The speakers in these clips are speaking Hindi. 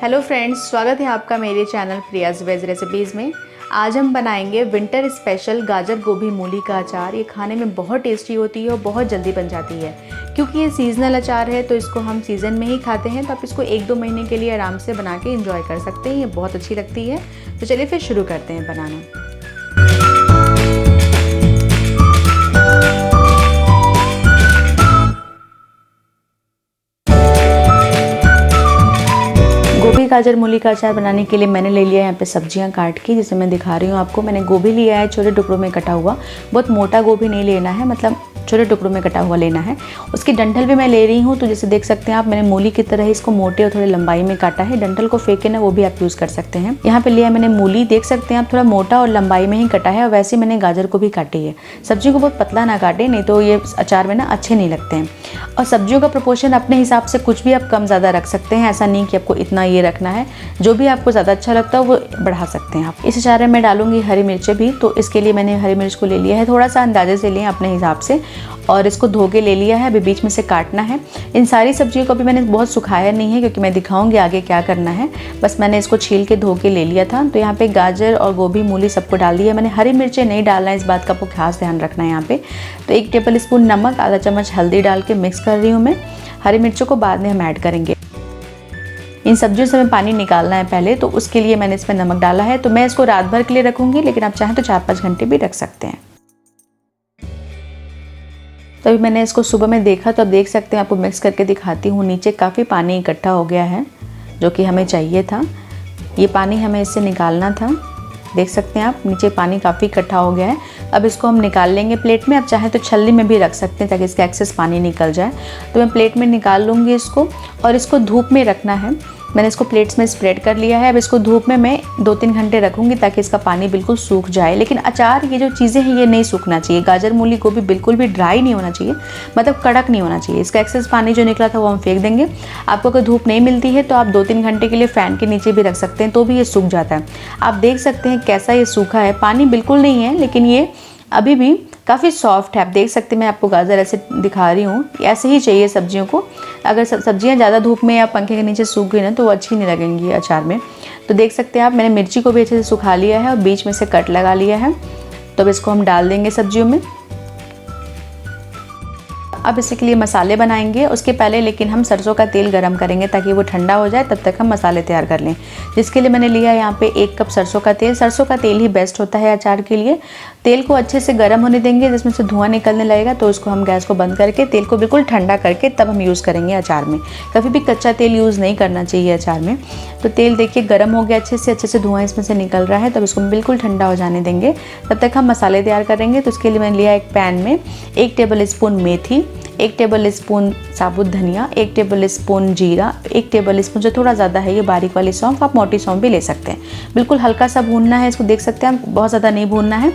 हेलो फ्रेंड्स, स्वागत है आपका मेरे चैनल प्रियाज वेज रेसिपीज़ में। आज हम बनाएंगे विंटर स्पेशल गाजर गोभी मूली का अचार। ये खाने में बहुत टेस्टी होती है और बहुत जल्दी बन जाती है। क्योंकि ये सीजनल अचार है तो इसको हम सीज़न में ही खाते हैं, तो आप इसको 1-2 महीने के लिए आराम से बना के एंजॉय कर सकते हैं। ये बहुत अच्छी लगती है। तो चलिए फिर शुरू करते हैं बनाना। गोभी गाजर मूली का अचार बनाने के लिए मैंने ले लिया है यहाँ पे सब्जियां काट के, जिसे मैं दिखा रही हूँ आपको। मैंने गोभी लिया है छोटे टुकड़ों में कटा हुआ। बहुत मोटा गोभी नहीं लेना है, मतलब छोटे टुकड़ों में कटा हुआ लेना है। उसकी डंठल भी मैं ले रही हूँ, तो जैसे देख सकते हैं आप, मैंने मूली की तरह ही इसको मोटे और थोड़े लंबाई में काटा है। डंठल को फेंके ना, वो भी आप यूज़ कर सकते हैं। यहाँ पे लिया मैंने मूली, देख सकते हैं आप, थोड़ा मोटा और लंबाई में ही कटा है। और वैसे मैंने गाजर को भी काटी है। सब्जी को बहुत पतला ना काटे, नहीं तो ये अचार में ना अच्छे नहीं लगते हैं। और सब्जियों का प्रोपोर्शन अपने हिसाब से कुछ भी आप कम ज़्यादा रख सकते हैं। ऐसा नहीं कि आपको इतना ये रखना है, जो भी आपको ज़्यादा अच्छा लगता है वो बढ़ा सकते हैं आप। इस अचार में मैं डालूंगी हरी मिर्चें भी, तो इसके लिए मैंने हरी मिर्च को ले लिया है, थोड़ा सा अंदाजे से लिया अपने हिसाब से, और इसको धो के ले लिया है। अभी बीच में से काटना है। इन सारी सब्जियों को भी मैंने बहुत सुखाया नहीं है, क्योंकि मैं दिखाऊंगी आगे क्या करना है। बस मैंने इसको छील के धो के ले लिया था। तो यहाँ पे गाजर और गोभी मूली सबको डाल दिया मैंने। हरी मिर्चें नहीं डालना है, इस बात का आपको खास ध्यान रखना है यहाँ पे। तो 1 टेबल स्पून नमक, आधा चम्मच हल्दी डाल के मिक्स कर रही हूँ मैं। हरी मिर्चों को बाद में हम ऐड करेंगे। इन सब्जियों से हमें पानी निकालना है पहले, तो उसके लिए मैंने इसमें नमक डाला है। तो मैं इसको रात भर के लिए रखूँगी, लेकिन आप चाहें तो 4-5 घंटे भी रख सकते हैं। तो अभी मैंने इसको सुबह में देखा, तो अब देख सकते हैं, आपको मिक्स करके दिखाती हूँ। नीचे काफ़ी पानी इकट्ठा हो गया है, जो कि हमें चाहिए था। ये पानी हमें इससे निकालना था। देख सकते हैं आप, नीचे पानी काफ़ी इकट्ठा हो गया है। अब इसको हम निकाल लेंगे प्लेट में। आप चाहें तो छलनी में भी रख सकते हैं, ताकि इसका एक्सेस पानी निकल जाए। तो मैं प्लेट में निकाल लूँगी इसको, और इसको धूप में रखना है। मैंने इसको प्लेट्स में स्प्रेड कर लिया है। अब इसको धूप में मैं 2-3 घंटे रखूँगी, ताकि इसका पानी बिल्कुल सूख जाए। लेकिन अचार, ये जो चीज़ें हैं, ये नहीं सूखना चाहिए। गाजर मूली गोभी बिल्कुल भी ड्राई नहीं होना चाहिए, मतलब कड़क नहीं होना चाहिए। इसका एक्सेस पानी जो निकला था वो हम फेंक देंगे। आपको अगर धूप नहीं मिलती है तो आप 2-3 घंटे के लिए फ़ैन के नीचे भी रख सकते हैं, तो भी ये सूख जाता है। आप देख सकते हैं कैसा ये सूखा है। पानी बिल्कुल नहीं है, लेकिन ये अभी भी काफ़ी सॉफ्ट है। आप देख सकते हैं, मैं आपको गाजर ऐसे दिखा रही हूँ। ऐसे ही चाहिए सब्जियों को। अगर सब्जियाँ ज़्यादा धूप में या पंखे के नीचे सूख गई ना, तो वो अच्छी नहीं लगेंगी अचार में। तो देख सकते हैं आप, मैंने मिर्ची को भी अच्छे से सुखा लिया है और बीच में से कट लगा लिया है। तो अब इसको हम डाल देंगे सब्जियों में। अब इसी के लिए मसाले बनाएंगे। उसके पहले लेकिन हम सरसों का तेल गरम करेंगे, ताकि वो ठंडा हो जाए। तब तक हम मसाले तैयार कर लें। जिसके लिए मैंने लिया यहाँ पे 1 कप सरसों का तेल। सरसों का तेल ही बेस्ट होता है अचार के लिए। तेल को अच्छे से गर्म होने देंगे, जिसमें से धुआं निकलने लगेगा। तो इसको हम गैस को बंद करके तेल को बिल्कुल ठंडा करके तब हम यूज़ करेंगे अचार में। कभी भी कच्चा तेल यूज़ नहीं करना चाहिए अचार में। तो तेल देखिए गर्म हो गया अच्छे से धुआं इसमें से निकल रहा है। तब इसको बिल्कुल ठंडा हो जाने देंगे। तब तक हम मसाले तैयार करेंगे। तो उसके लिए मैंने लिया एक पैन में 1 टेबल स्पून मेथी, 1 टेबल स्पून साबुत धनिया, 1 टेबल स्पून जीरा, 1 टेबल स्पून जो थोड़ा ज़्यादा है ये बारीक वाली सौंफ। आप मोटी सौंफ भी ले सकते हैं। बिल्कुल हल्का सा भूनना है इसको। देख सकते हैं, बहुत ज़्यादा नहीं भूनना है,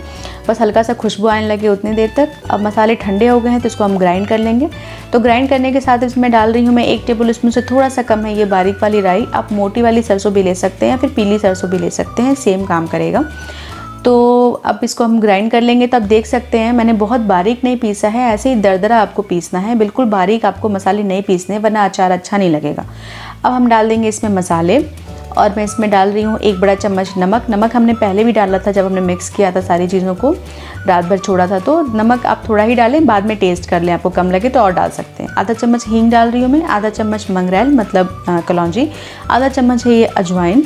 बस हल्का सा खुशबू आने लगे उतनी देर तक। अब मसाले ठंडे हो गए हैं, तो इसको हम ग्राइंड कर लेंगे। तो ग्राइंड करने के साथ इसमें डाल रही हूँ मैं 1 टेबल स्पून से थोड़ा सा कम है ये बारीक वाली राई। आप मोटी वाली सरसों भी ले सकते हैं, फिर पीली सरसों भी ले सकते हैं, सेम काम करेगा। तो अब इसको हम ग्राइंड कर लेंगे। तब देख सकते हैं, मैंने बहुत बारीक नहीं पीसा है, ऐसे ही दरदरा आपको पीसना है। बिल्कुल बारीक आपको मसाले नहीं पीसने, वरना अचार अच्छा नहीं लगेगा। अब हम डाल देंगे इसमें मसाले, और मैं इसमें डाल रही हूँ 1 बड़ा चम्मच नमक। नमक हमने पहले भी डाला था, जब हमने मिक्स किया था सारी चीज़ों को, रात भर छोड़ा था। तो नमक आप थोड़ा ही डालें, बाद में टेस्ट कर लें, आपको कम लगे तो और डाल सकते हैं। आधा चम्मच हींग डाल रही हूँ मैं, आधा चम्मच मंगरेल मतलब कलौंजी, आधा चम्मच है ये अजवाइन,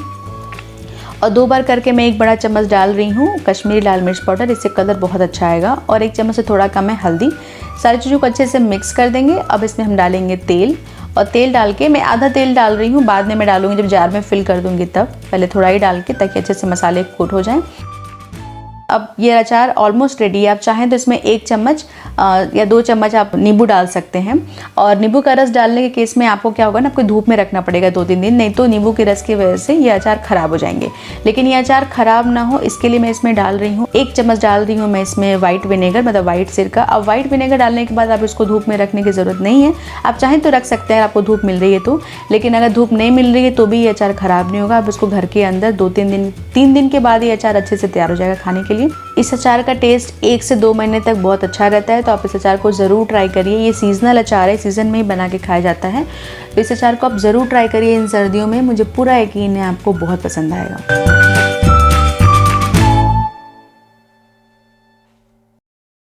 और 2 बार करके मैं 1 बड़ा चम्मच डाल रही हूँ कश्मीरी लाल मिर्च पाउडर। इससे कलर बहुत अच्छा आएगा। और 1 चम्मच से थोड़ा कम है हल्दी। सारी चीज़ों को अच्छे से मिक्स कर देंगे। अब इसमें हम डालेंगे तेल, और तेल डाल के मैं आधा तेल डाल रही हूँ, बाद में मैं डालूंगी जब जार में फिल कर दूंगी तब। पहले थोड़ा ही डाल के, ताकि अच्छे से मसाले कोट हो जाएं। अब ये अचार ऑलमोस्ट रेडी है। आप चाहें तो इसमें 1 चम्मच या 2 चम्मच आप नींबू डाल सकते हैं। और नींबू का रस डालने के केस में आपको क्या होगा ना, आपको धूप में रखना पड़ेगा 2-3 दिन, नहीं तो नींबू के रस की वजह से ये अचार ख़राब हो जाएंगे। लेकिन ये अचार ख़राब ना हो, इसके लिए मैं इसमें डाल रही हूँ 1 चम्मच डाल रही हूँ मैं इसमें वाइट विनेगर, मतलब वाइट सिरका। अब वाइट विनेगर डालने के बाद आप इसको धूप में रखने की ज़रूरत नहीं है। आप चाहें तो रख सकते हैं, आपको धूप मिल रही है तो। लेकिन अगर धूप नहीं मिल रही है तो भी ये अचार ख़राब नहीं होगा। आप इसको घर के अंदर 2-3 दिन, 3 दिन के बाद ये अचार अच्छे से तैयार हो जाएगा खाने के लिए। जाएगी। इस अचार का टेस्ट 1 से 2 महीने तक बहुत अच्छा रहता है, तो आप इस अचार को ज़रूर ट्राई करिए। ये सीज़नल अचार है, सीज़न में ही बना के खाया जाता है, तो इस अचार को आप ज़रूर ट्राई करिए इन सर्दियों में। मुझे पूरा यकीन है आपको बहुत पसंद आएगा।